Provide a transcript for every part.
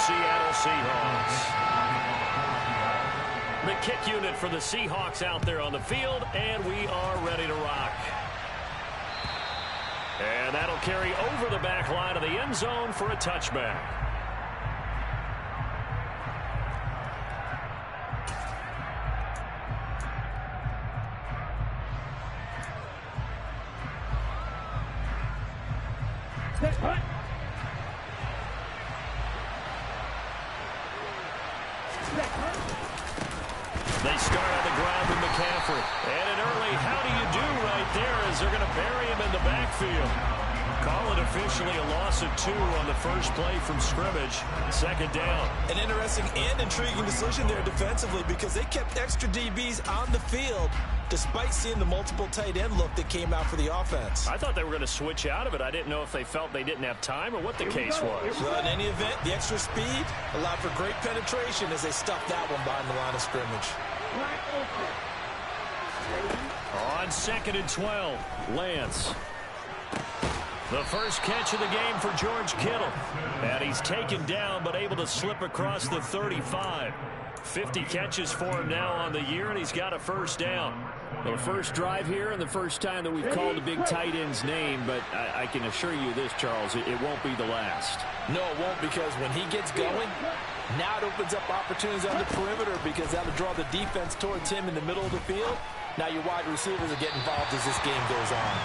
Seattle Seahawks. The kick unit for the Seahawks out there on the field, and we are ready to rock. And that'll carry over the back line of the end zone for a touchback. They start on the ground with McCaffrey. And an early how do you do right there as they're going to bury him in the backfield. Call it officially a loss of 2 on the first play from scrimmage. Second down. An interesting and intriguing decision there defensively because they kept extra DBs on the field despite seeing the multiple tight end look that came out for the offense. I thought they were going to switch out of it. I didn't know if they felt they didn't have time or what the case was. Well, in any event, the extra speed allowed for great penetration as they stuffed that one behind the line of scrimmage. On 2nd and 12, Lance. The first catch of the game for George Kittle. And he's taken down but able to slip across the 35. 50 catches for him now on the year, and he's got a first down. Well, the first drive here and the first time that we've called a big tight end's name, but I can assure you this, Charles, it won't be the last. No, it won't, because when he gets going, now it opens up opportunities on the perimeter because that'll draw the defense towards him in the middle of the field. Now your wide receivers will get involved as this game goes on.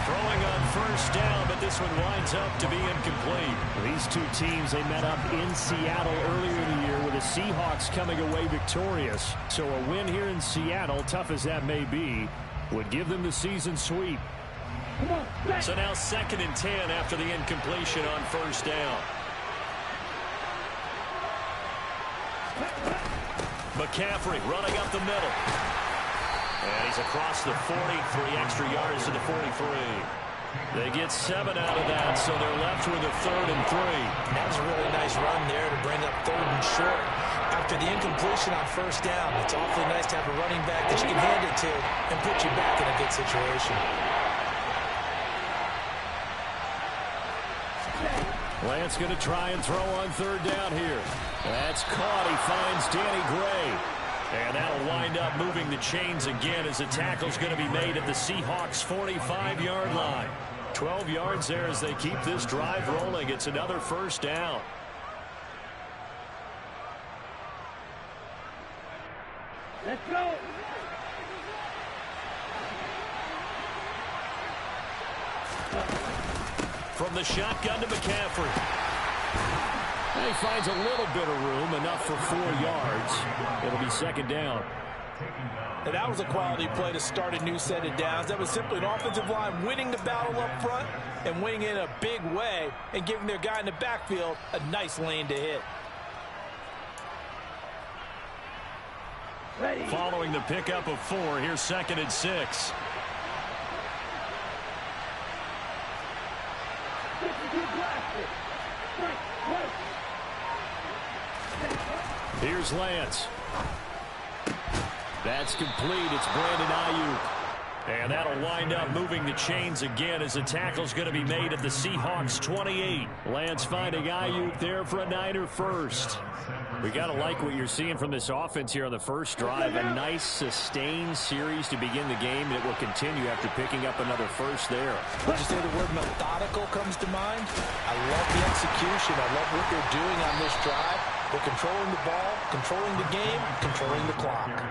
Throwing on first down, but this one winds up to be incomplete. These two teams, they met up in Seattle earlier in the year with the Seahawks coming away victorious. So a win here in Seattle, tough as that may be, would give them the season sweep. So now 2nd and 10 after the incompletion on first down. McCaffrey running up the middle. And he's across the 40, 3 extra yards to the 43. They get 7 out of that, so they're left with a 3rd and 3. That was a really nice run there to bring up 3rd and short. After the incompletion on first down, it's awfully nice to have a running back that you can hand it to and put you back in a good situation. Lance going to try and throw on 3rd down here. That's caught. He finds Danny Gray. And that'll wind up moving the chains again as the tackle's going to be made at the Seahawks' 45-yard line. 12 yards there as they keep this drive rolling. It's another first down. Let's go. From the shotgun to McCaffrey. And he finds a little bit of room, enough for 4 yards. It'll be 2nd down. And that was a quality play to start a new set of downs. That was simply an offensive line winning the battle up front and winning in a big way and giving their guy in the backfield a nice lane to hit. Following the pickup of 4, here's 2nd and 6. Here's Lance. That's complete. It's Brandon Ayuk. And that'll wind up moving the chains again as the tackle's going to be made at the Seahawks' 28. Lance finding Ayuk there for a Niner first. We got to like what you're seeing from this offense here on the first drive. A nice sustained series to begin the game. It will continue after picking up another first there. Would you say the word methodical comes to mind? I love the execution. I love what they're doing on this drive. They're controlling the ball, controlling the game, controlling the clock.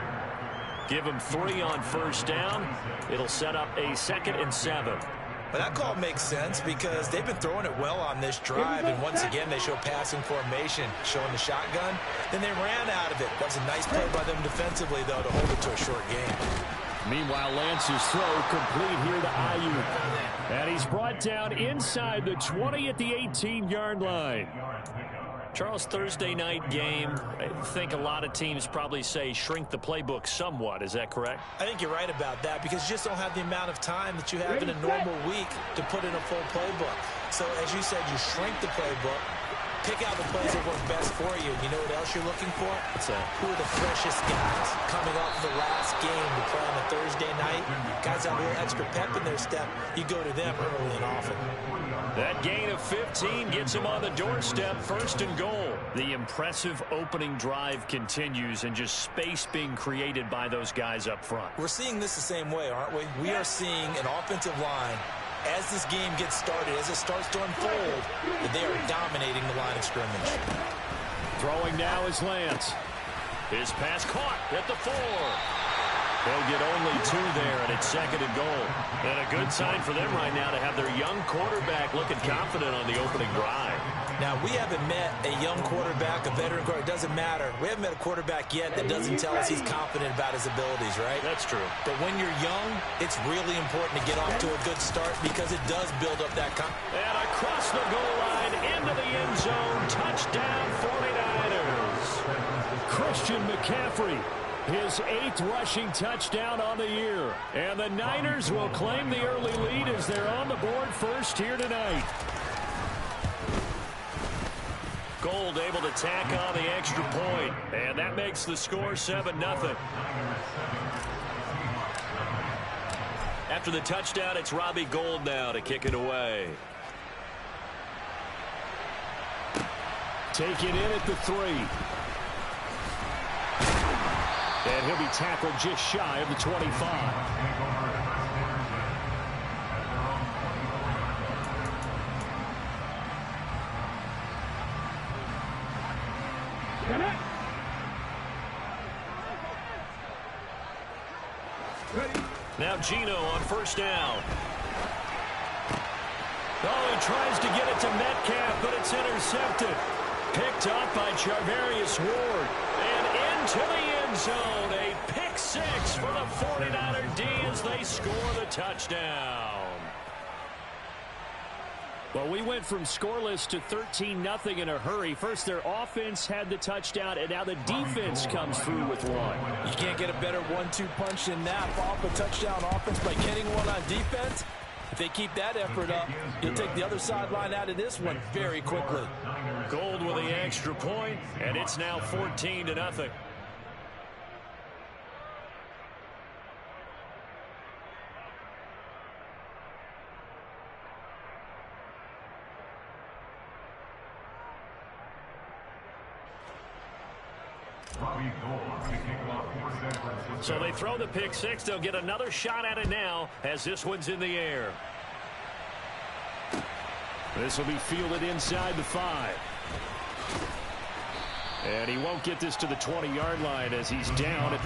Give them 3 on first down. It'll set up a 2nd and 7. But that call makes sense because they've been throwing it well on this drive, and once again they show passing formation, showing the shotgun. Then they ran out of it. That was a nice play by them defensively, though, to hold it to a short game. Meanwhile, Lance's throw complete here to Ayuk. And he's brought down inside the 20 at the 18-yard line. Charles, Thursday night game, I think a lot of teams probably say shrink the playbook somewhat. Is that correct? I think you're right about that because you just don't have the amount of time that you have in a normal week to put in a full playbook. So, as you said, you shrink the playbook, Pick out the plays that work best for you. You know what else you're looking for? Who are the freshest guys coming off the last game to play on a Thursday night? Guys have a little extra pep in their step. You go to them early and often. That gain of 15 gets him on the doorstep, 1st and goal. The impressive opening drive continues, and just space being created by those guys up front. We're seeing this the same way, aren't we? We are seeing an offensive line, as this game gets started, as it starts to unfold, that they are dominating the line of scrimmage. Throwing now is Lance. His pass caught at the 4. They'll get only 2 there, and it's 2nd and goal. And a good sign for them right now to have their young quarterback looking confident on the opening drive. Now, we haven't met a young quarterback, a veteran quarterback. It doesn't matter. We haven't met a quarterback yet that doesn't tell us he's confident about his abilities, right? That's true. But when you're young, it's really important to get off to a good start because it does build up that confidence. And across the goal line, into the end zone, touchdown 49ers. Christian McCaffrey, his 8th rushing touchdown on the year. And the Niners will claim the early lead as they're on the board first here tonight. Gold able to tack on the extra point, and that makes the score 7-0. After the touchdown, it's Robbie Gould now to kick it away. Take it in at the 3. And he'll be tackled just shy of the 25. Now Gino on 1st down. Oh, he tries to get it to Metcalf, but it's intercepted. Picked up by Charvarius Ward. And into the end zone. A pick 6 for the 49er D as they score the touchdown. Well, we went from scoreless to 13-0 in a hurry. First, their offense had the touchdown, and now the defense comes through with one. You can't get a better 1-2 punch than that. Off a touchdown offense by getting one on defense. If they keep that effort up, you'll take the other sideline out of this one very quickly. Gold with the extra point, and it's now 14-0. So they throw the pick 6. They'll get another shot at it now as this one's in the air. This will be fielded inside the 5. And he won't get this to the 20-yard line as he's down.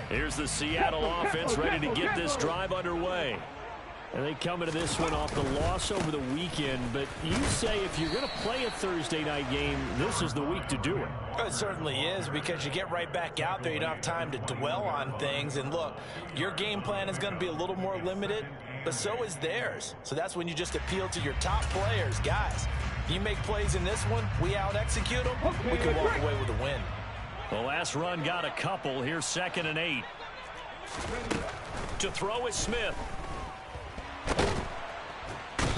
Here's the Seattle offense ready to get this drive underway. And they come into this one off the loss over the weekend, but you say if you're going to play a Thursday night game, this is the week to do it. It certainly is, because you get right back out there. You don't have time to dwell on things. And look, your game plan is going to be a little more limited, but so is theirs. So that's when you just appeal to your top players. Guys, you make plays in this one, we out-execute them, we can walk away with a win. The last run got a couple. Here's 2nd and 8. To throw is Smith.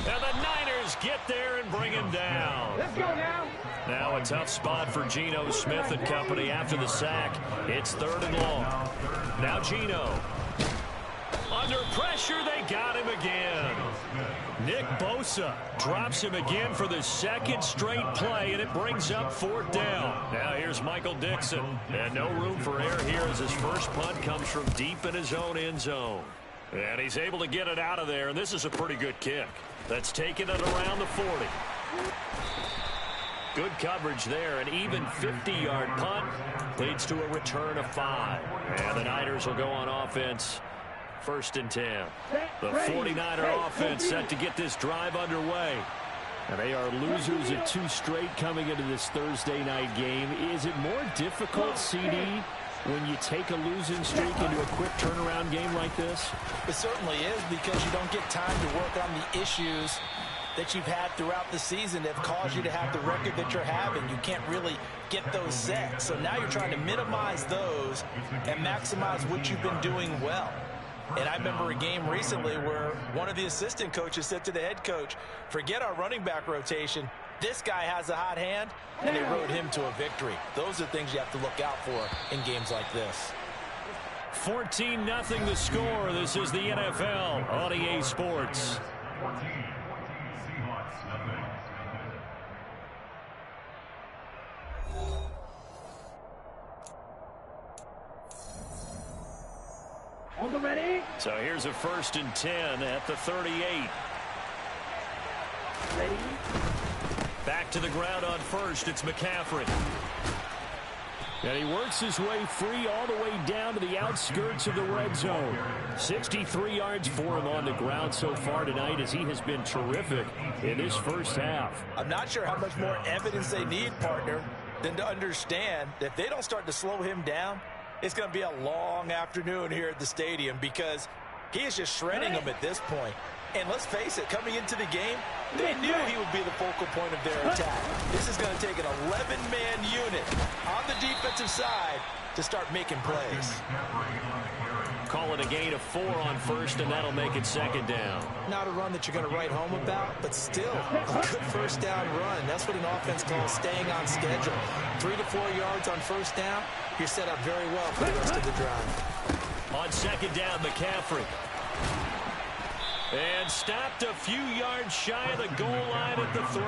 And the Niners get there and bring him down. Let's go now. Now a tough spot for Geno Smith and company after the sack. It's 3rd and long. Now Geno. Under pressure, they got him again. Nick Bosa drops him again for the 2nd straight play, and it brings up 4th down. Now here's Michael Dixon. And no room for error here as his first punt comes from deep in his own end zone. And he's able to get it out of there, and this is a pretty good kick. That's taken it around the 40. Good coverage there. An even 50-yard punt leads to a return of 5. And the Niners will go on offense. 1st and 10. The 49er offense set to get this drive underway. And they are losers of 2 straight coming into this Thursday night game. Is it more difficult, CD, when you take a losing streak into a quick turnaround game like this? It certainly is, because you don't get time to work on the issues that you've had throughout the season that have caused you to have the record that you're having. You can't really get those set. So now you're trying to minimize those and maximize what you've been doing well. And I remember a game recently where one of the assistant coaches said to the head coach, forget our running back rotation. This guy has a hot hand, and they rode him to a victory. Those are things you have to look out for in games like this. 14-0 the score. This is the NFL on EA Sports. On the ready. So here's a 1st and 10 at the 38. Ready. Back to the ground on 1st. It's McCaffrey. And he works his way free all the way down to the outskirts of the red zone. 63 yards for him on the ground so far tonight, as he has been terrific in this first half. I'm not sure how much more evidence they need, partner, than to understand that if they don't start to slow him down, it's going to be a long afternoon here at the stadium, because he is just shredding them at this point. And let's face it, coming into the game, they knew he would be the focal point of their attack. This is going to take an 11-man unit on the defensive side to start making plays. Call it a gain of 4 on 1st, and that'll make it 2nd down. Not a run that you're going to write home about, but still a good 1st down run. That's what an offense calls staying on schedule. 3 to 4 yards on 1st down, you're set up very well for the rest of the drive. On 2nd down, McCaffrey. And stopped a few yards shy of the goal line at the 3.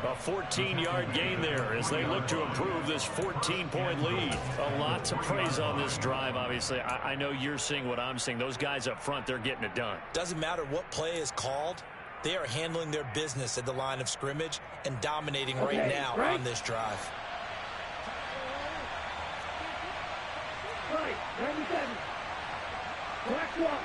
A 14-yard gain there as they look to improve this 14-point lead. A lot to praise on this drive, obviously. I know you're seeing what I'm seeing. Those guys up front, they're getting it done. Doesn't matter what play is called. They are handling their business at the line of scrimmage and dominating right now on this drive. Right. 97. Black one.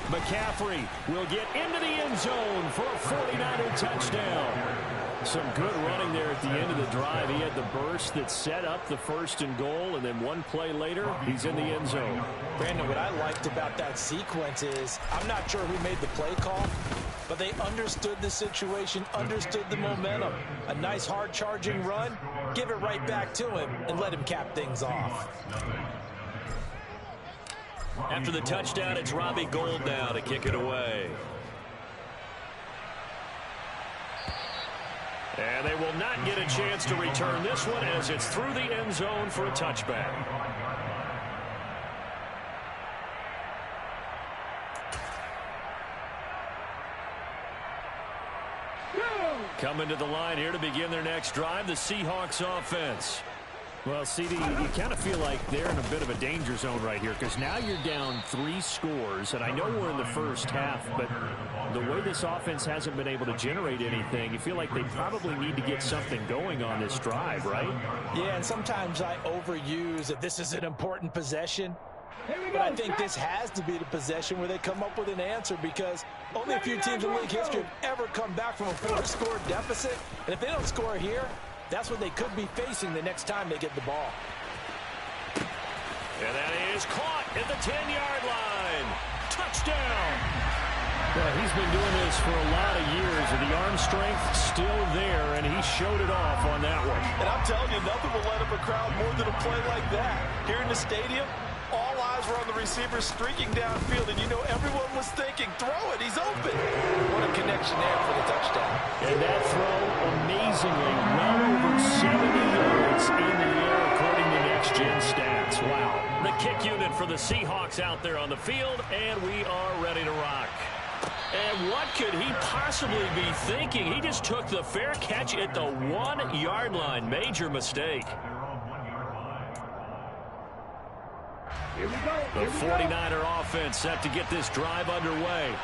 McCaffrey will get into the end zone for a 49er touchdown. Some good running there at the end of the drive. He had the burst that set up the 1st and goal, and then one play later, he's in the end zone. Brandon, what I liked about that sequence is, I'm not sure who made the play call, but they understood the situation, understood the momentum. A nice hard-charging run, give it right back to him, and let him cap things off. After the touchdown, it's Robbie Gould now to kick it away. And they will not get a chance to return this one as it's through the end zone for a touchback. Coming to the line here to begin their next drive, the Seahawks offense. Well, CD, you kind of feel like they're in a bit of a danger zone right here because now you're down 3 scores, and I know we're in the first half, but the way this offense hasn't been able to generate anything, you feel like they probably need to get something going on this drive, right? Yeah, and sometimes I overuse that this is an important possession. But I think this has to be the possession where they come up with an answer because only a few teams in league history have ever come back from a 4-score deficit. And if they don't score here, that's what they could be facing the next time they get the ball. And that is caught at the 10-yard line. Touchdown. Well, he's been doing this for a lot of years, and the arm strength still there, and he showed it off on that one. And I'm telling you, nothing will light up a crowd more than a play like that. Here in the stadium, all eyes were on the receiver streaking downfield, and you know everyone was thinking, throw it, he's open. What a connection there for the touchdown. And that throw, amazingly, well over 70 yards in the air, according to Next Gen Stats. Wow. The kick unit for the Seahawks out there on the field, and we are ready to rock. And what could he possibly be thinking? He just took the fair catch at the 1-yard line. Major mistake. The 49er offense set to get this drive underway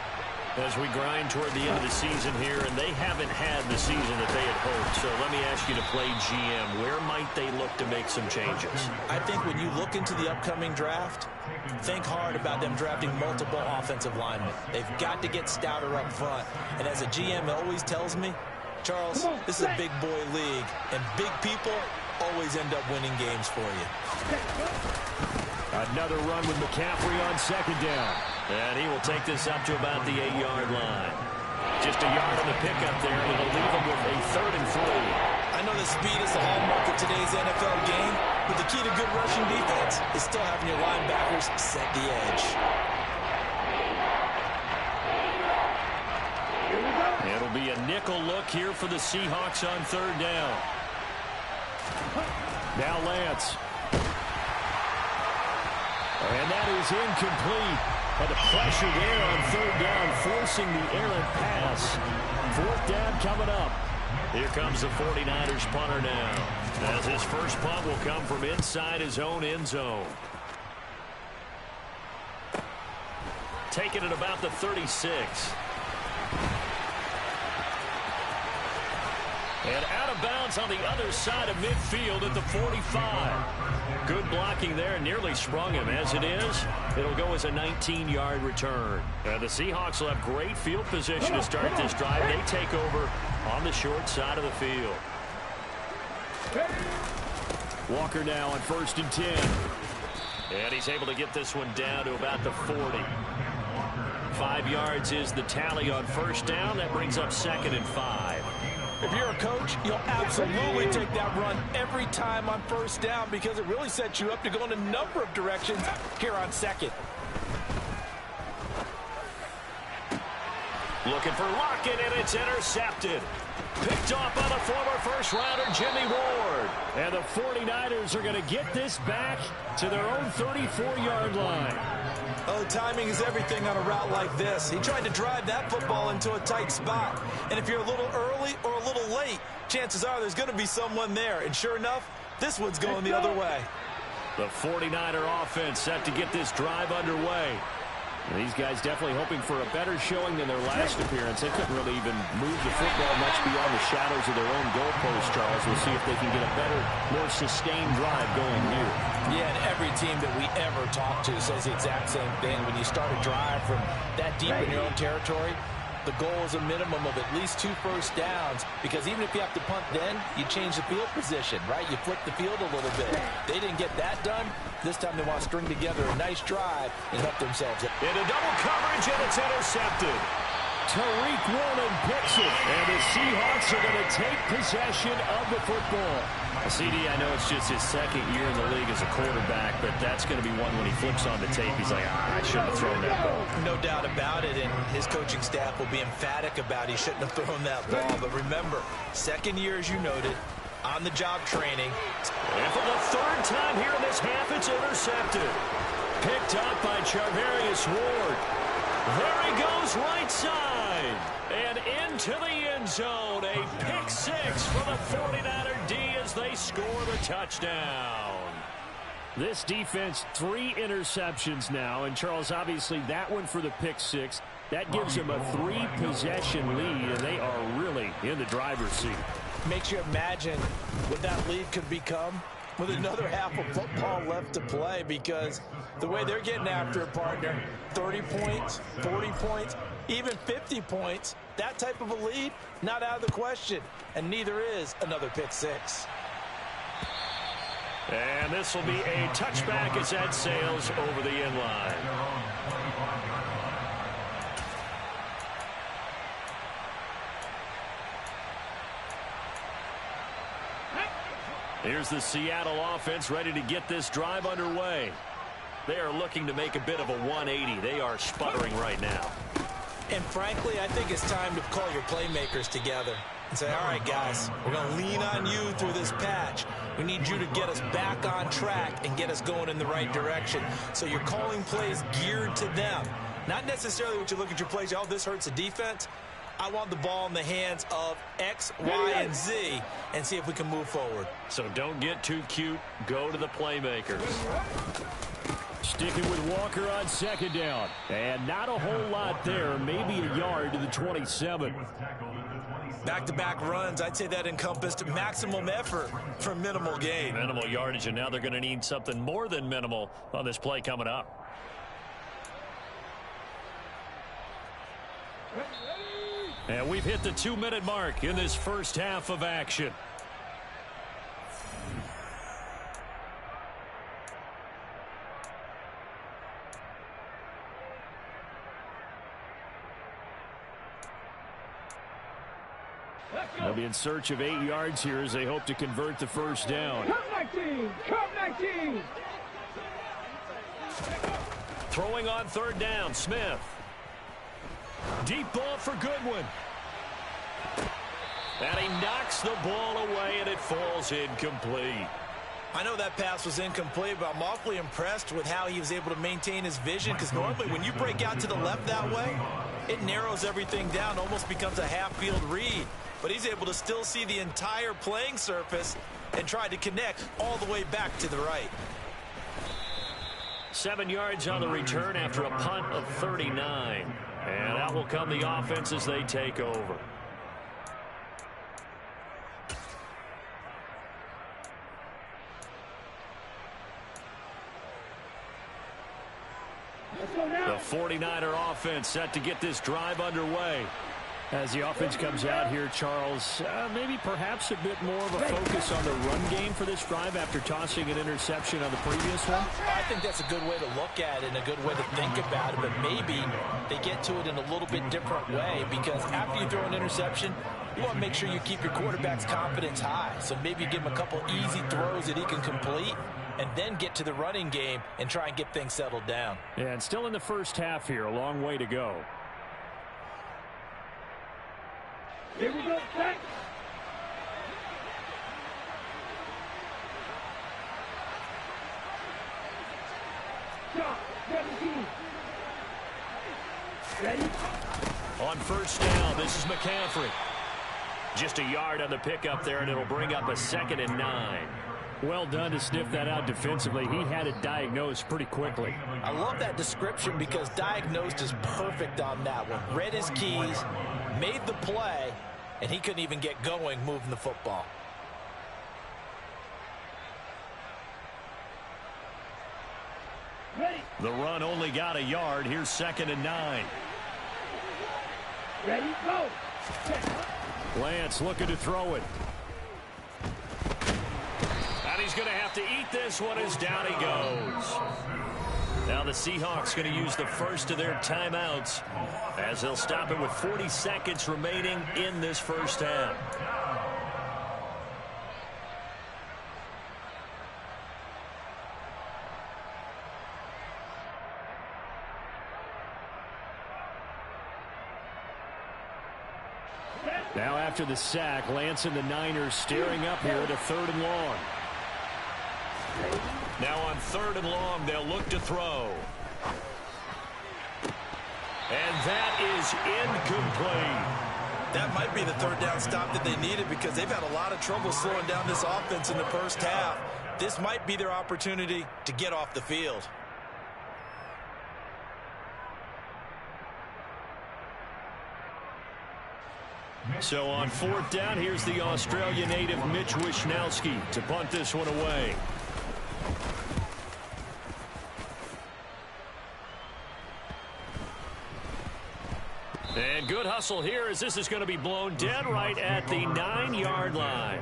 as we grind toward the end of the season here, and they haven't had the season that they had hoped. So let me ask you to play GM. Where might they look to make some changes? I think when you look into the upcoming draft, think hard about them drafting multiple offensive linemen. They've got to get stouter up front. And as a GM always tells me, Charles, this is a big boy league, and big people always end up winning games for you. Another run with McCaffrey on second down. And he will take this up to about the 8-yard line. Just a yard on the pickup there, and it'll leave him with a 3rd and 3. I know the speed is the hallmark of today's NFL game, but the key to good rushing defense is still having your linebackers set the edge. It'll be a nickel look here for the Seahawks on 3rd down. Now Lance. And that is incomplete. But the pressure there on 3rd down, forcing the errant pass. 4th down coming up. Here comes the 49ers punter now, as his first punt will come from inside his own end zone. Taking it about the 36. And out of bounds on the other side of midfield at the 45. Good blocking there, nearly sprung him. As it is, it'll go as a 19-yard return. The Seahawks will have great field position to start this drive. They take over on the short side of the field. Walker now on 1st and 10. And he's able to get this one down to about the 40. 5 yards is the tally on 1st down. That brings up 2nd and 5. If you're a coach, you'll absolutely take that run every time on 1st down because it really sets you up to go in a number of directions here on 2nd. Looking for Lockett, and it's intercepted. Picked off by the former first-rounder Jimmy Ward. And the 49ers are going to get this back to their own 34-yard line. Oh, timing is everything on a route like this. He tried to drive that football into a tight spot. And if you're a little early or a little late, chances are there's going to be someone there. And sure enough, this one's going the other way. The 49er offense set to get this drive underway. These guys definitely hoping for a better showing than their last appearance. They couldn't really even move the football much beyond the shadows of their own goalpost, Charles. We'll see if they can get a better, more sustained drive going here. Yeah, and every team that we ever talk to says the exact same thing. When you start a drive from that deep in your own territory, the goal is a minimum of at least 2 first downs, because even if you have to punt then, you change the field position, right? You flip the field a little bit. They didn't get that done. This time they want to string together a nice drive and help themselves. Into double coverage, and it's intercepted. Tariq Woolen picks it, and the Seahawks are going to take possession of the football. CD, I know it's just his 2nd year in the league as a quarterback, but that's going to be one when he flips on the tape. He's like, I shouldn't have thrown that ball. No doubt about it, and his coaching staff will be emphatic about he shouldn't have thrown that ball. But remember, 2nd year, as you noted, on-the-job training. And for the 3rd time here in this half, it's intercepted. Picked up by Charvarius Ward. There he goes right side. And into the end zone. A pick 6 for the 49er D as as they score the touchdown. This defense, 3 interceptions now. And, Charles, obviously that one for the pick 6. That gives them a 3-possession lead, and they are really in the driver's seat. Makes you imagine what that lead could become with another half of football left to play, because the way they're getting after a partner, 30 points, 40 points, even 50 points, that type of a lead, not out of the question, and neither is another pick 6. And this will be a touchback as that sails over the end line. Here's the Seattle offense ready to get this drive underway. They are looking to make a bit of a 180. They are sputtering right now. And frankly, I think it's time to call your playmakers together and say, all right, guys, we're going to lean on you through this patch. We need you to get us back on track and get us going in the right direction. So you're calling plays geared to them. Not necessarily what you look at your plays, oh, this hurts the defense. I want the ball in the hands of X, Y, and Z and see if we can move forward. So don't get too cute. Go to the playmakers. Sticking with Walker on second down. And not a whole lot there. Maybe a yard to the 27. Back-to-back runs, I'd say that encompassed maximum effort for minimal gain. Minimal yardage, and now they're going to need something more than minimal on this play coming up. And we've hit the 2-minute mark in this first half of action. They'll be in search of 8 yards here as they hope to convert the first down. Come 19! Come 19! Throwing on third down, Smith. Deep ball for Goodwin. And he knocks the ball away, and it falls incomplete. I know that pass was incomplete, but I'm awfully impressed with how he was able to maintain his vision, because normally when you break out to the left that way, it narrows everything down, almost becomes a half-field read. But he's able to still see the entire playing surface and try to connect all the way back to the right. 7 yards on the return after a punt of 39. And out will come the offense as they take over. The 49er offense set to get this drive underway. As the offense comes out here, Charles, maybe perhaps a bit more of a focus on the run game for this drive after tossing an interception on the previous one? I think that's a good way to look at it and a good way to think about it, but maybe they get to it in a little bit different way, because after you throw an interception, you want to make sure you keep your quarterback's confidence high. So maybe give him a couple easy throws that he can complete and then get to the running game and try and get things settled down. Yeah, and still in the first half here, a long way to go. Here we go, set. Shot, 17. Ready? On first down, this is McCaffrey. Just a yard on the pickup there, and it'll bring up a 2nd and 9. Well done to sniff that out defensively. He had it diagnosed pretty quickly. I love that description, because diagnosed is perfect on that one. Read his keys, made the play, and he couldn't even get going moving the football. Ready? The run only got a yard. Here's 2nd and 9. Ready? Go! Set. Lance looking to throw it. And he's going to have to eat this one as down he goes. Now the Seahawks going to use the first of their timeouts as they'll stop it with 40 seconds remaining in this first half. Now after the sack, Lance and the Niners staring up here at a 3rd and long. Now on 3rd and long, they'll look to throw. And that is incomplete. That might be the third down stop that they needed because they've had a lot of trouble slowing down this offense in the first half. This might be their opportunity to get off the field. So on fourth down, here's the Australia native Mitch Wishnowsky to punt this one away. And good hustle here as this is going to be blown dead right at the 9-yard line.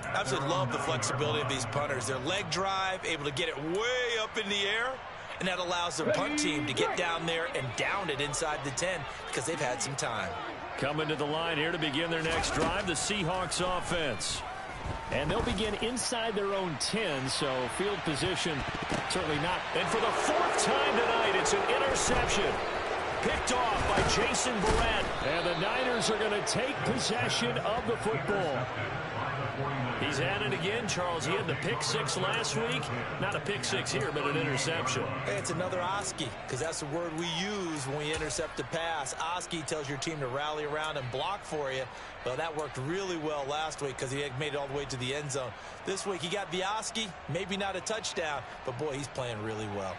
Absolutely love the flexibility of these punters. Their leg drive, able to get it way up in the air, and that allows their punt team to get down there and down it inside the 10 because they've had some time. Coming to the line here to begin their next drive, the Seahawks offense. And they'll begin inside their own 10, so field position certainly not. And for the fourth time tonight, it's an interception. Picked off by Jason Barrett. And the Niners are going to take possession of the football. He's at it again, Charles. He had the pick six last week. Not a pick six here, but an interception. Hey, it's another Oski, because that's the word we use when we intercept a pass. Oski tells your team to rally around and block for you. Well, that worked really well last week because he had made it all the way to the end zone. This week, he got the Oski, maybe not a touchdown, but boy, he's playing really well.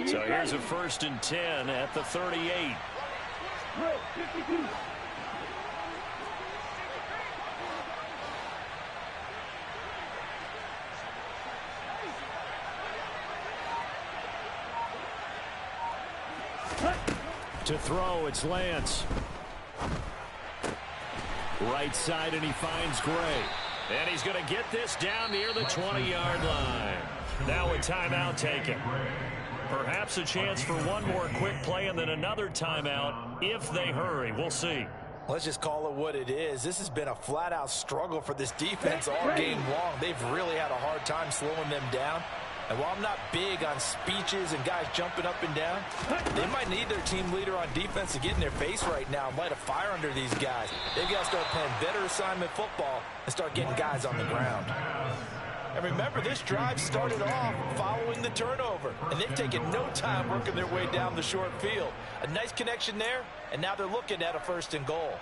So here's a 1st and 10 at the 38. 52. To throw, it's Lance. Right side, and he finds Gray. And he's going to get this down near the 20-yard line. Now a timeout taken. Perhaps a chance for one more quick play and then another timeout if they hurry. We'll see. Let's just call it what it is. This has been a flat-out struggle for this defense all game long. They've really had a hard time slowing them down. And while I'm not big on speeches and guys jumping up and down, they might need their team leader on defense to get in their face right now and light a fire under these guys. They've got to start playing better assignment football and start getting guys on the ground. And remember, this drive started off following the turnover, and they've taken no time working their way down the short field. A nice connection there, and now they're looking at a 1st and goal.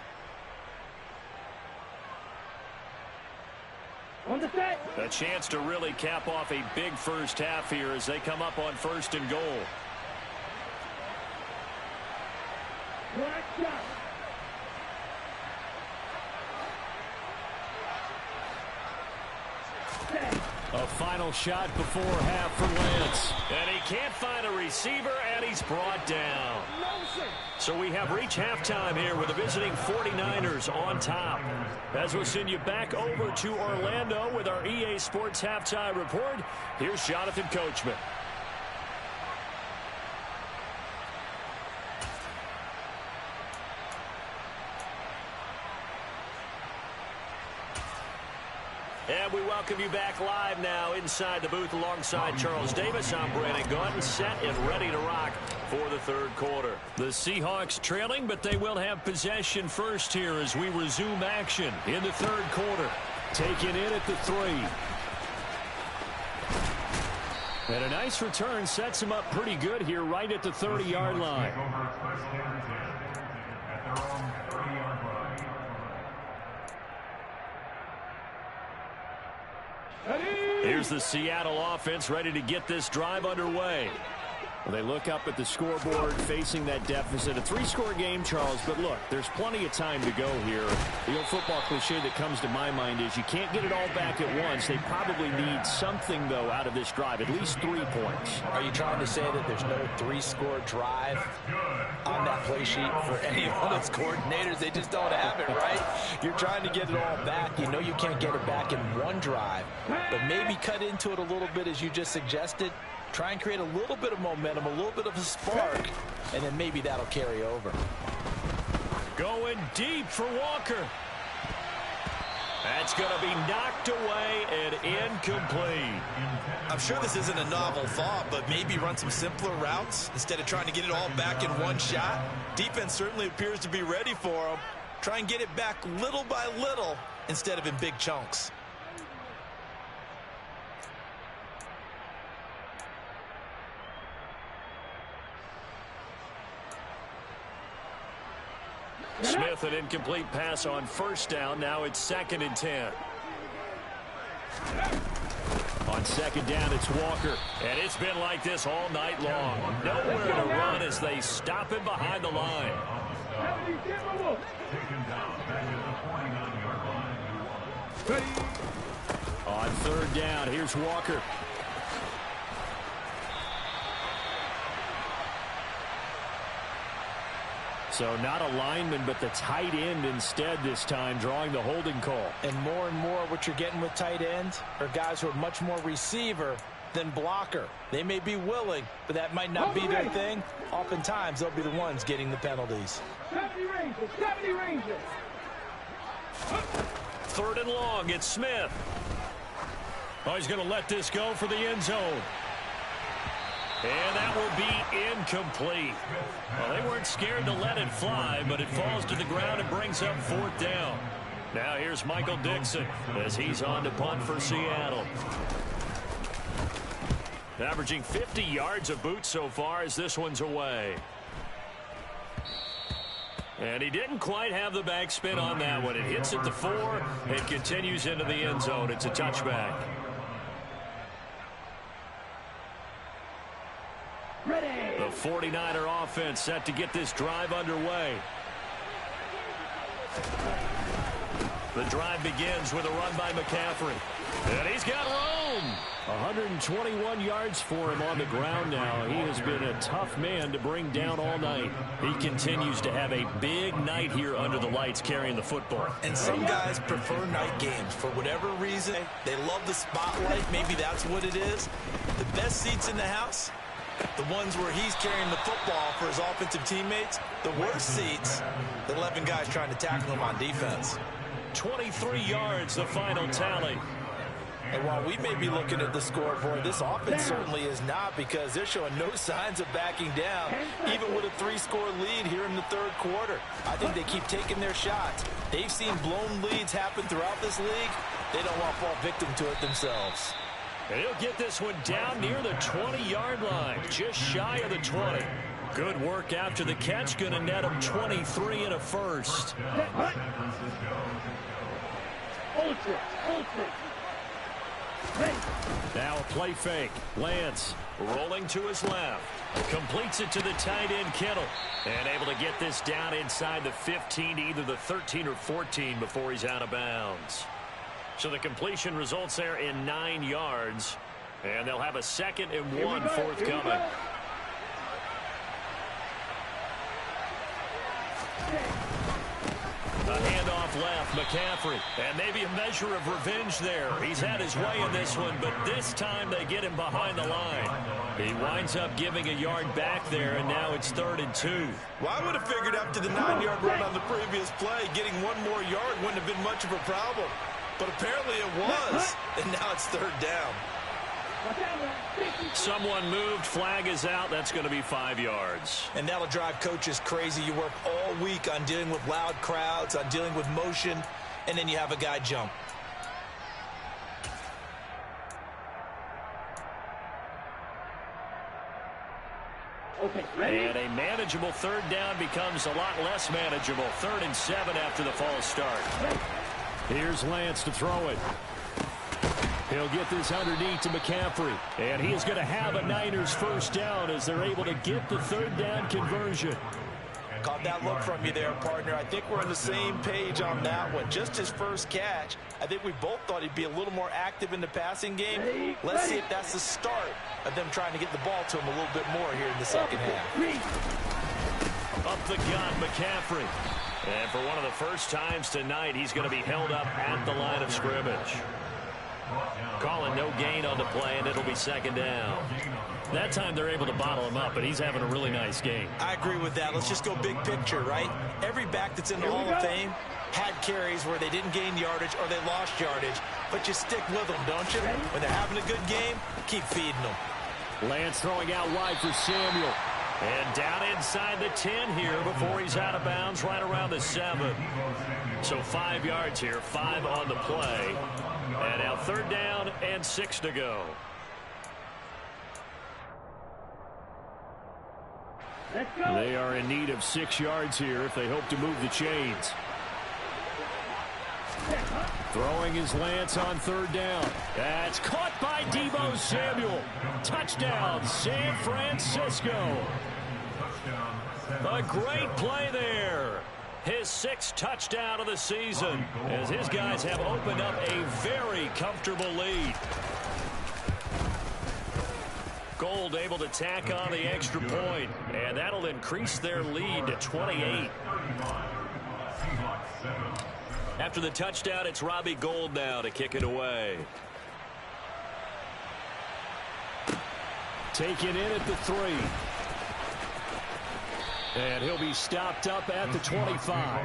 On the set. A chance to really cap off a big first half here as they come up on 1st and goal. Black shot. A final shot before half for Lance. And he can't find a receiver, and he's brought down. So we have reached halftime here with the visiting 49ers on top. As we'll send you back over to Orlando with our EA Sports Halftime Report, here's Jonathan Coachman. And we welcome you back live now inside the booth alongside Charles Davis. I'm Brandon Gaudin, set and ready to rock for the third quarter. The Seahawks trailing, but they will have possession first here as we resume action in the third quarter. Taken in at the 3. And a nice return sets him up pretty good here right at the 30-yard line. Here's the Seattle offense ready to get this drive underway. Well, they look up at the scoreboard facing that deficit. A 3-score game, Charles, but look, there's plenty of time to go here. The old football cliche that comes to my mind is you can't get it all back at once. They probably need something, though, out of this drive, at least 3 points. Are you trying to say that there's no 3-score drive on that play sheet for any one of those coordinators? They just don't have it, right? You're trying to get it all back. You know you can't get it back in one drive, but maybe cut into it a little bit as you just suggested. Try and create a little bit of momentum, a little bit of a spark, and then maybe that'll carry over. Going deep for Walker. That's going to be knocked away and incomplete. I'm sure this isn't a novel thought, but maybe run some simpler routes instead of trying to get it all back in one shot. Defense certainly appears to be ready for them. Try and get it back little by little instead of in big chunks. Smith, an incomplete pass on first down. Now it's 2nd and 10. On 2nd down, it's Walker. And it's been like this all night long. Nowhere to run as they stop him behind the line. On 3rd down, here's Walker. So not a lineman, but the tight end instead this time, drawing the holding call. And more what you're getting with tight ends are guys who are much more receiver than blocker. They may be willing, but that might not be their thing. Oftentimes, they'll be the ones getting the penalties. 70 Rangers, 70 Rangers. 3rd and long, it's Smith. Oh, he's going to let this go for the end zone. And that will be incomplete. Well, they weren't scared to let it fly, but it falls to the ground and brings up 4th down. Now here's Michael Dixon as he's on to punt for Seattle. Averaging 50 yards a boot so far as this one's away. And he didn't quite have the backspin on that one. It hits at the 4 and continues into the end zone. It's a touchback. The 49er offense set to get this drive underway. The drive begins with a run by McCaffrey. And he's got room. 121 yards for him on the ground now. He has been a tough man to bring down all night. He continues to have a big night here under the lights carrying the football. And some guys prefer night games for whatever reason. They love the spotlight. Maybe that's what it is. The best seats in the house, the ones where he's carrying the football for his offensive teammates. The worst seats, the 11 guys trying to tackle him on defense. 23 yards, the final tally. And while we may be looking at the scoreboard, this offense certainly is not, because they're showing no signs of backing down, even with a 3-score lead here in the 3rd quarter. I think they keep taking their shots. They've seen blown leads happen throughout this league. They don't want to fall victim to it themselves. And he'll get this one down near the 20-yard line, just shy of the 20. Good work after the catch, going to net him 23 and a first. Now a play fake. Lance rolling to his left. Completes it to the tight end, Kittle. And able to get this down inside the 15 to either the 13 or 14 before he's out of bounds. So the completion results there in 9 yards. And they'll have a 2nd and 1 forthcoming. A handoff left, McCaffrey. And maybe a measure of revenge there. He's had his way in this one, but this time they get him behind the line. He winds up giving a yard back there, and now it's 3rd and 2. Well, I would have figured after the 9-yard run on the previous play, getting 1 more yard wouldn't have been much of a problem. But apparently it was, and now it's 3rd down. Someone moved, flag is out. That's going to be 5 yards. And that'll drive coaches crazy. You work all week on dealing with loud crowds, on dealing with motion, and then you have a guy jump. And a manageable 3rd down becomes a lot less manageable. 3rd and 7 after the false start. Here's Lance to throw it. He'll get this underneath to McCaffrey. And he is going to have a Niners first down as they're able to get the 3rd down conversion. Caught that look from you there, partner. I think we're on the same page on that one. Just his first catch. I think we both thought he'd be a little more active in the passing game. Let's see if that's the start of them trying to get the ball to him a little bit more here in the 2nd half. Up the gut, McCaffrey. And for one of the first times tonight, he's going to be held up at the line of scrimmage. Calling no gain on the play, and it'll be 2nd down. That time they're able to bottle him up, but he's having a really nice game. I agree with that. Let's just go big picture, right? Every back that's in the Hall of Fame had carries where they didn't gain yardage or they lost yardage, but you stick with them, don't you? When they're having a good game, keep feeding them. Lance throwing out wide for Samuel. And down inside the 10 here before he's out of bounds, right around the 7. So 5 yards here, 5 on the play. And now 3rd down and 6 to go. They are in need of 6 yards here if they hope to move the chains. Throwing his Lance on 3rd down. That's caught by Deebo Samuel. Touchdown, San Francisco. A great play there. His 6th touchdown of the season as his guys have opened up a very comfortable lead. Gold able to tack on the extra point, and that'll increase their lead to 28. After the touchdown, it's Robbie Gould now to kick it away. Taken in at the 3. And he'll be stopped up at the 25.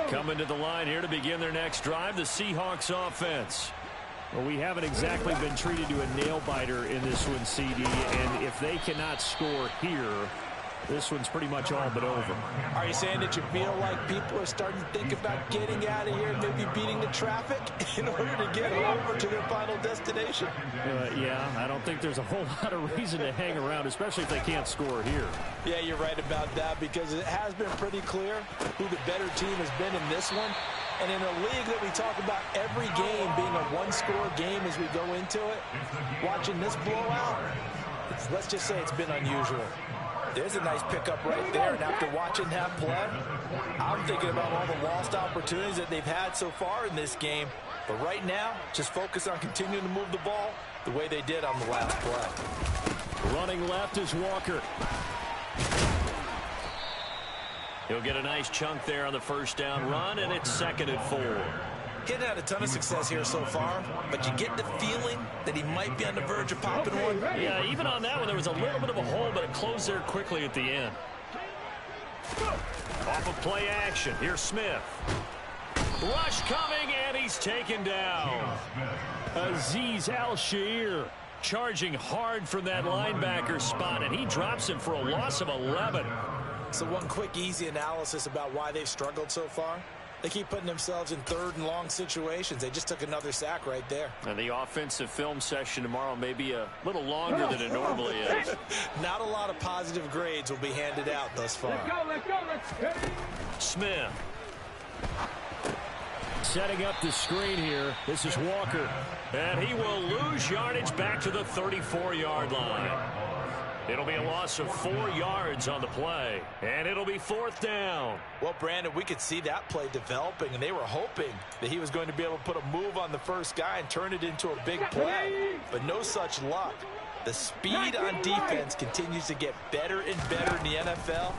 Coming to the line here to begin their next drive, the Seahawks offense. Well, we haven't exactly been treated to a nail-biter in this one, CD, and if they cannot score here, this one's pretty much all but over. Are you saying that you feel like people are starting to think about getting out of here, maybe beating the traffic in order to get over to their final destination? Yeah, I don't think there's a whole lot of reason to hang around, especially if they can't score here. Yeah, you're right about that because it has been pretty clear who the better team has been in this one. And in a league that we talk about every game being a one-score game as we go into it, watching this blowout, let's just say it's been unusual. There's a nice pickup right there, and after watching that play, I'm thinking about all the lost opportunities that they've had so far in this game. But right now, just focus on continuing to move the ball the way they did on the last play. Running left is Walker. He'll get a nice chunk there on the 1st down run, and it's 2nd and 4. He hasn't had a ton of success here so far, but you get the feeling that he might be on the verge of popping one. Yeah, even on that one, there was a little bit of a hole, but it closed there quickly at the end. Off of play action, here's Smith. Rush coming, and he's taken down. Azeez Al-Shaair charging hard from that linebacker spot, and he drops him for a loss of 11. So one quick, easy analysis about why they've struggled so far. They keep putting themselves in 3rd and long situations. They just took another sack right there. And the offensive film session tomorrow may be a little longer than it normally is. Not a lot of positive grades will be handed out thus far. Let's go. Smith. Setting up the screen here. This is Walker. And he will lose yardage back to the 34-yard line. It'll be a loss of 4 yards on the play, and it'll be 4th down. Well, Brandon, we could see that play developing, and they were hoping that he was going to be able to put a move on the first guy and turn it into a big play, but no such luck. The speed on defense continues to get better and better in the NFL.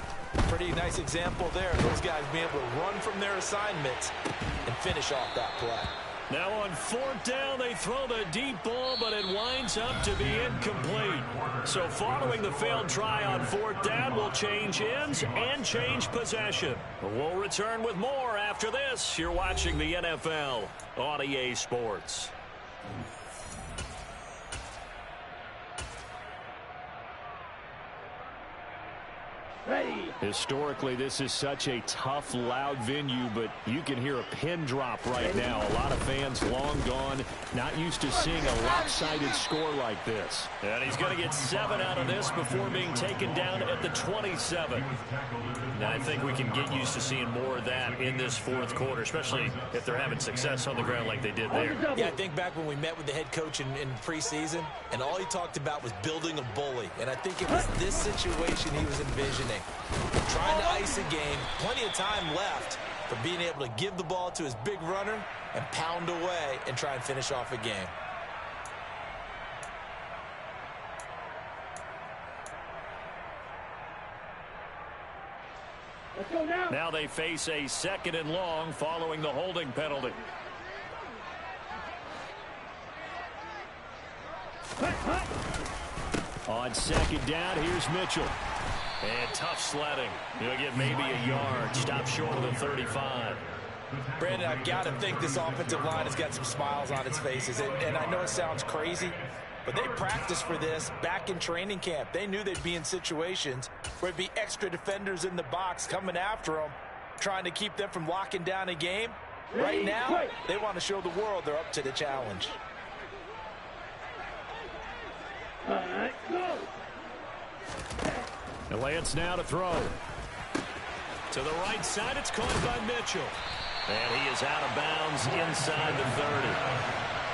Pretty nice example there. Those guys being able to run from their assignments and finish off that play. Now on 4th down, they throw the deep ball, but it winds up to be incomplete. So following the failed try on 4th down, we'll change ends and change possession. We'll return with more after this. You're watching the NFL on EA Sports. Ready. Historically, this is such a tough, loud venue, but you can hear a pin drop right now. A lot of fans long gone, not used to seeing a lopsided score like this. And he's going to get 7 out of this before being taken down at the 27. Now, I think we can get used to seeing more of that in this 4th quarter, especially if they're having success on the ground like they did there. Yeah, I think back when we met with the head coach in preseason, and all he talked about was building a bully. And I think it was this situation he was envisioning. Trying to ice a game, plenty of time left, but being able to give the ball to his big runner and pound away and try and finish off a game. Let's go now. Now they face a 2nd and long following the holding penalty. On 2nd down, here's Mitchell. And tough sledding. He'll get maybe a yard. Stop short of the 35. Brandon, I've got to think this offensive line has got some smiles on its faces. And I know it sounds crazy, but they practiced for this back in training camp. They knew they'd be in situations where it'd be extra defenders in the box coming after them, trying to keep them from locking down a game. Right now, they want to show the world they're up to the challenge. Go. And Lance now to throw. To the right side, it's caught by Mitchell. And he is out of bounds inside the 30.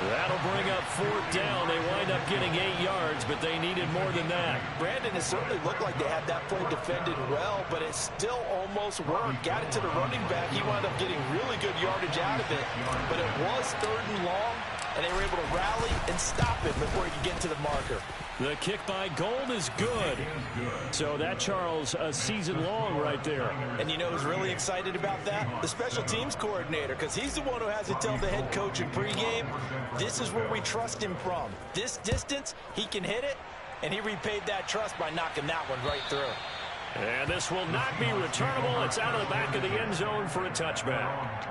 That'll bring up 4th down. They wind up getting 8 yards, but they needed more than that. Brandon, it certainly looked like they had that play defended well, but it still almost worked. Got it to the running back. He wound up getting really good yardage out of it, but it was 3rd and long, and they were able to rally and stop it before he could get to the marker. The kick by Gold is good. So that, Charles, a season long right there. And you know who's really excited about that? The special teams coordinator, because he's the one who has to tell the head coach in pregame, this is where we trust him from. This distance, he can hit it, and he repaid that trust by knocking that one right through. And this will not be returnable. It's out of the back of the end zone for a touchback.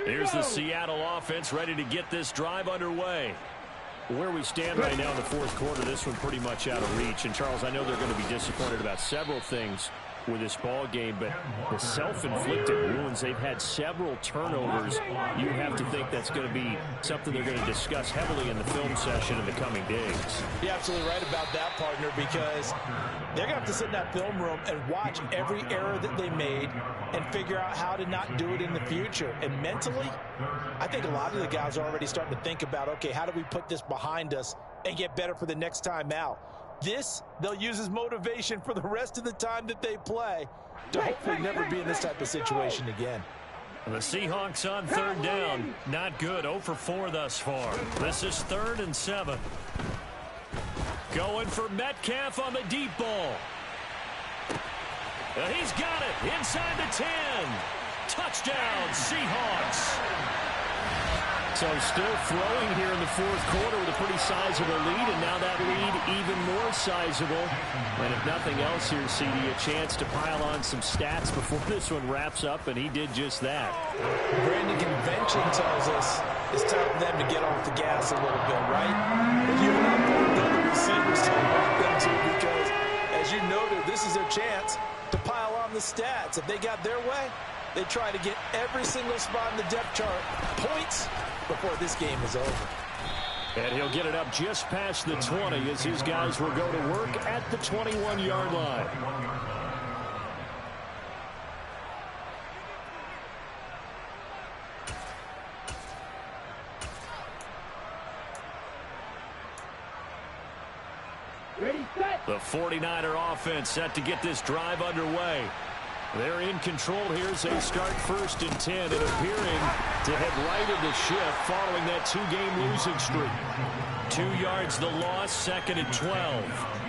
Here's the Seattle offense ready to get this drive underway. Where we stand right now in the 4th quarter, this one pretty much out of reach. And, Charles, I know they're going to be disappointed about several things with this ball game, but the self-inflicted wounds, they've had several turnovers. You have to think that's going to be something they're going to discuss heavily in the film session in the coming days. You're absolutely right about that, partner, because they're going to have to sit in that film room and watch every error that they made and figure out how to not do it in the future. And mentally, I think a lot of the guys are already starting to think about, okay, how do we put this behind us and get better for the next time out? This, they'll use as motivation for the rest of the time that they play to hopefully never be in this type of situation again. The Seahawks on 3rd down. Not good. 0 for 4 thus far. This is 3rd and 7. Going for Metcalf on the deep ball. He's got it inside the 10. Touchdown, Seahawks. So still throwing here in the 4th quarter with a pretty sizable lead, and now that lead even more sizable. And if nothing else here, CD, a chance to pile on some stats before this one wraps up, and he did just that. Brandon, convention tells us it's time for them to get off the gas a little bit, right? But you and I both know the receivers don't want them to, because, as you noted, this is their chance to pile on the stats. If they got their way, they try to get every single spot in the depth chart points before this game is over. And he'll get it up just past the 20 as his guys will go to work at the 21-yard line. Ready, set. The 49er offense set to get this drive underway. They're in control here as they start 1st and 10 and appearing to have righted the ship following that 2-game losing streak. 2 yards the loss, 2nd and 12.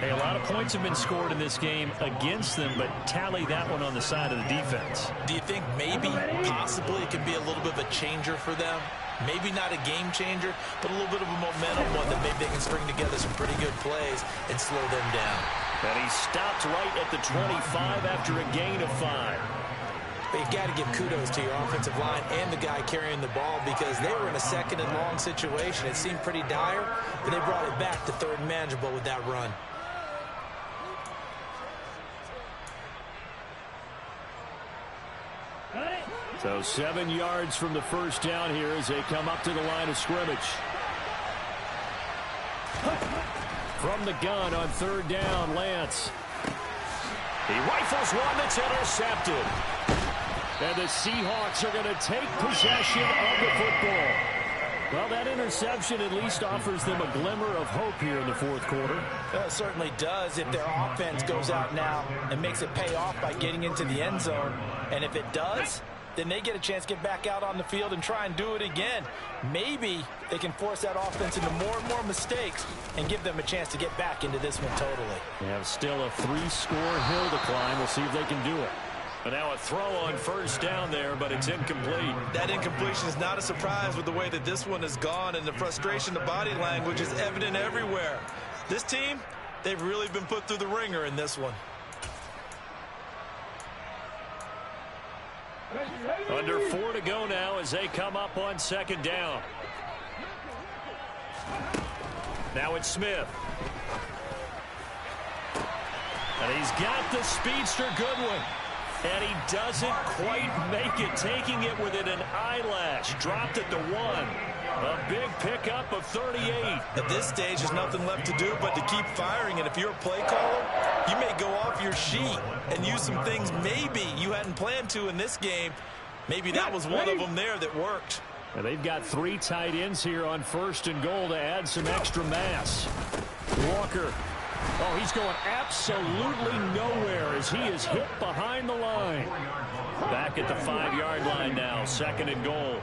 Hey, a lot of points have been scored in this game against them, but tally that one on the side of the defense. Do you think maybe, possibly, it could be a little bit of a changer for them? Maybe not a game changer, but a little bit of a momentum one that maybe they can string together some pretty good plays and slow them down. And he stopped right at the 25 after a gain of 5. But you've got to give kudos to your offensive line and the guy carrying the ball, because they were in a 2nd and long situation. It seemed pretty dire, but they brought it back to 3rd and manageable with that run. So 7 yards from the 1st down here as they come up to the line of scrimmage. From the gun on 3rd down, Lance. He rifles one that's intercepted. And the Seahawks are going to take possession of the football. Well, that interception at least offers them a glimmer of hope here in the 4th quarter. Well, it certainly does if their offense goes out now and makes it pay off by getting into the end zone. And if it does, then they get a chance to get back out on the field and try and do it again. Maybe they can force that offense into more and more mistakes and give them a chance to get back into this one totally. They have still a 3-score hill to climb. We'll see if they can do it. But now a throw on 1st down there, but it's incomplete. That incompletion is not a surprise with the way that this one has gone, and the frustration, the body language is evident everywhere. This team, they've really been put through the ringer in this one. Under 4 to go now as they come up on 2nd down. Now it's Smith. And he's got the speedster Goodwin. And he doesn't quite make it, taking it within an eyelash. Dropped it to 1. A big pickup of 38. At this stage, there's nothing left to do but to keep firing. And if you're a play caller, you may go off your sheet and use some things maybe you hadn't planned to in this game. Maybe that was one of them there that worked. And they've got 3 tight ends here on 1st and goal to add some extra mass. Walker. Oh, he's going absolutely nowhere as he is hit behind the line. Back at the 5-yard line now, 2nd and goal.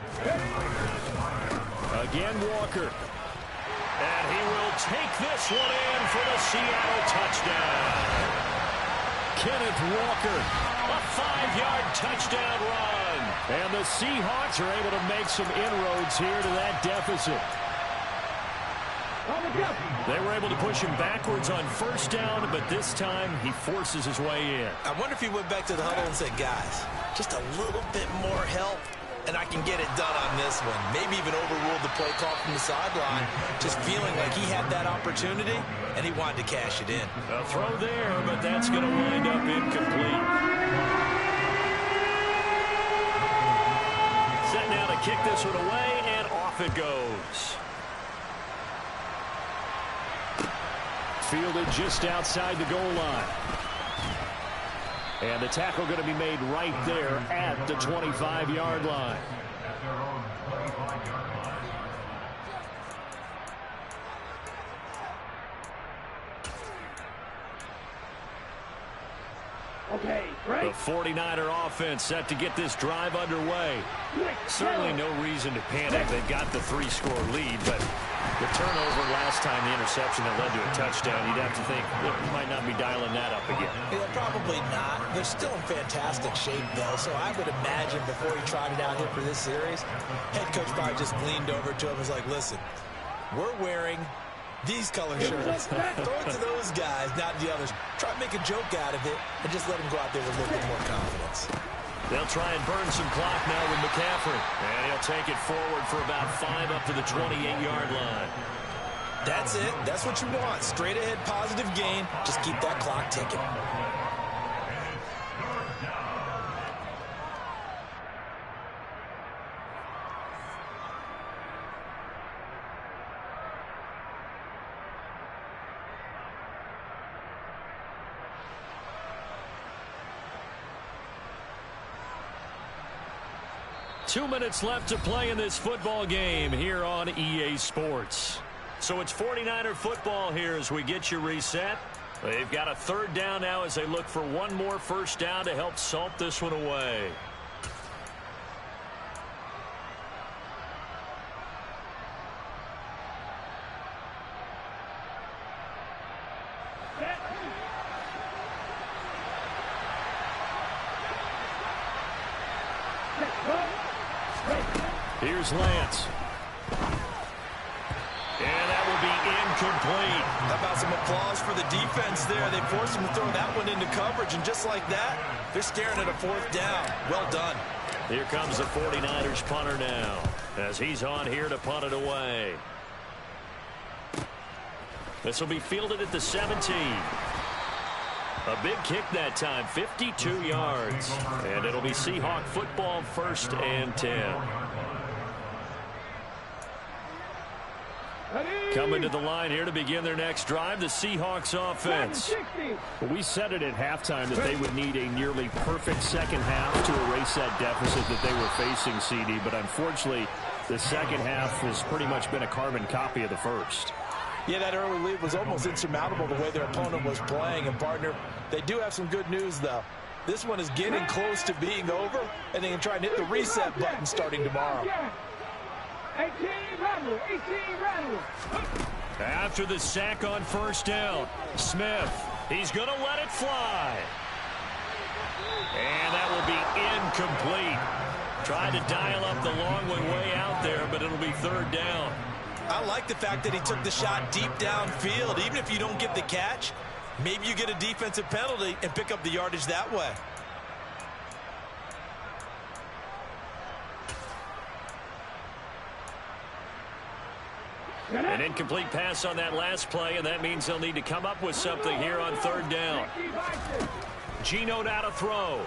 Again, Walker. And he will take this one in for the Seattle touchdown. Kenneth Walker, a 5-yard touchdown run. And the Seahawks are able to make some inroads here to that deficit. They were able to push him backwards on 1st down, but this time he forces his way in. I wonder if he went back to the huddle and said, guys, just a little bit more help, and I can get it done on this one. Maybe even overruled the play call from the sideline, just feeling like he had that opportunity, and he wanted to cash it in. A throw there, but that's going to wind up incomplete. Set now to kick this one away, and off it goes. Fielded just outside the goal line. And the tackle going to be made right there at the 25-yard line. Okay, great. The 49er offense set to get this drive underway. Certainly no reason to panic. They've got the 3-score lead, but the turnover last time, the interception that led to a touchdown, you'd have to think they might not be dialing that up again. Yeah, probably not. They're still in fantastic shape, though, so I would imagine before he tried it out here for this series, head coach probably just leaned over to him and was like, listen, we're wearing these color shirts. Throw it to those guys, not the others. Try to make a joke out of it and just let them go out there with a little bit more confidence. They'll try and burn some clock now with McCaffrey. And he'll take it forward for about 5 up to the 28-yard line. That's it. That's what you want. Straight ahead positive gain. Just keep that clock ticking. Two minutes left to play in this football game here on EA Sports. So it's 49er football here as we get you reset. They've got a 3rd down now as they look for one more 1st down to help salt this one away. Here's Lance. And that will be incomplete. How about some applause for the defense there? They forced him to throw that one into coverage, and just like that, they're staring at a 4th down. Well done. Here comes the 49ers punter now as he's on here to punt it away. This will be fielded at the 17. A big kick that time, 52 yards. And it'll be Seahawk football, 1st and 10. Coming to the line here to begin their next drive, the Seahawks offense. Well, we said it at halftime that they would need a nearly perfect second half to erase that deficit that they were facing, CD. But unfortunately, the second half has pretty much been a carbon copy of the first. Yeah, that early lead was almost insurmountable the way their opponent was playing. And, partner, they do have some good news, though. This one is getting close to being over, and they can try and hit the reset button starting tomorrow. 18 rattle. After the sack on 1st down, Smith, he's going to let it fly. And that will be incomplete. Tried to dial up the long one way out there, but it'll be 3rd down. I like the fact that he took the shot deep downfield. Even if you don't get the catch, maybe you get a defensive penalty and pick up the yardage that way. An incomplete pass on that last play, and that means they'll need to come up with something here on third down. Geno now to throw.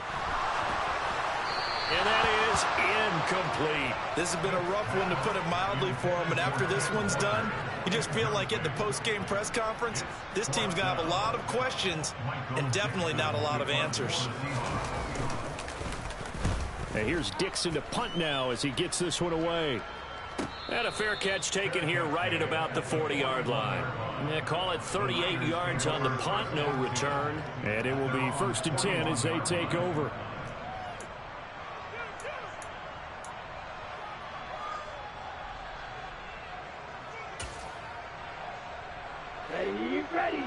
And that is incomplete. This has been a rough one, to put it mildly, for him. And after this one's done, you just feel like at the post-game press conference, this team's going to have a lot of questions and definitely not a lot of answers. And here's Dixon to punt now as he gets this one away. And a fair catch taken here right at about the 40-yard line. They call it 38 yards on the punt, no return. And it will be 1st and 10 as they take over. Ready.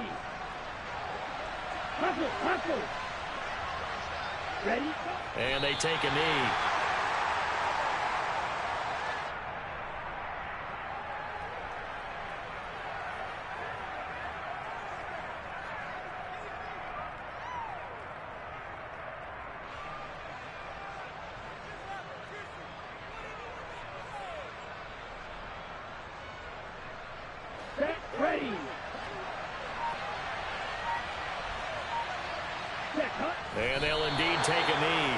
Hustle. Ready. And they take a knee. Set. Ready. Set. Cut. And they'll indeed take a knee.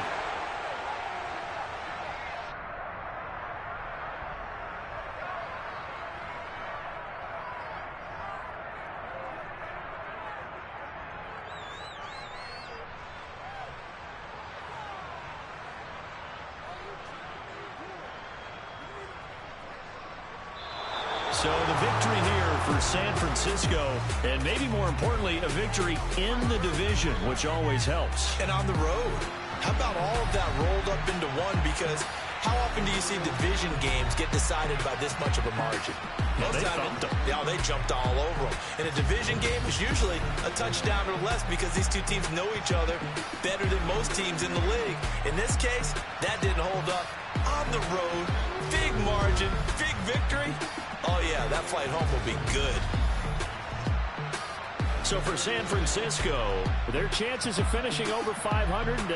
So the victory here for San Francisco, and maybe more importantly, a victory in the division, which always helps. And on the road, how about all of that rolled up into one? Because how often do you see division games get decided by this much of a margin? Most times, they jumped all over them. And a division game is usually a touchdown or less because these two teams know each other better than most teams in the league. In this case, that didn't hold up. On the road, big margin, big victory. Oh, yeah, that flight home will be good. So for San Francisco, Their chances of finishing over 500, they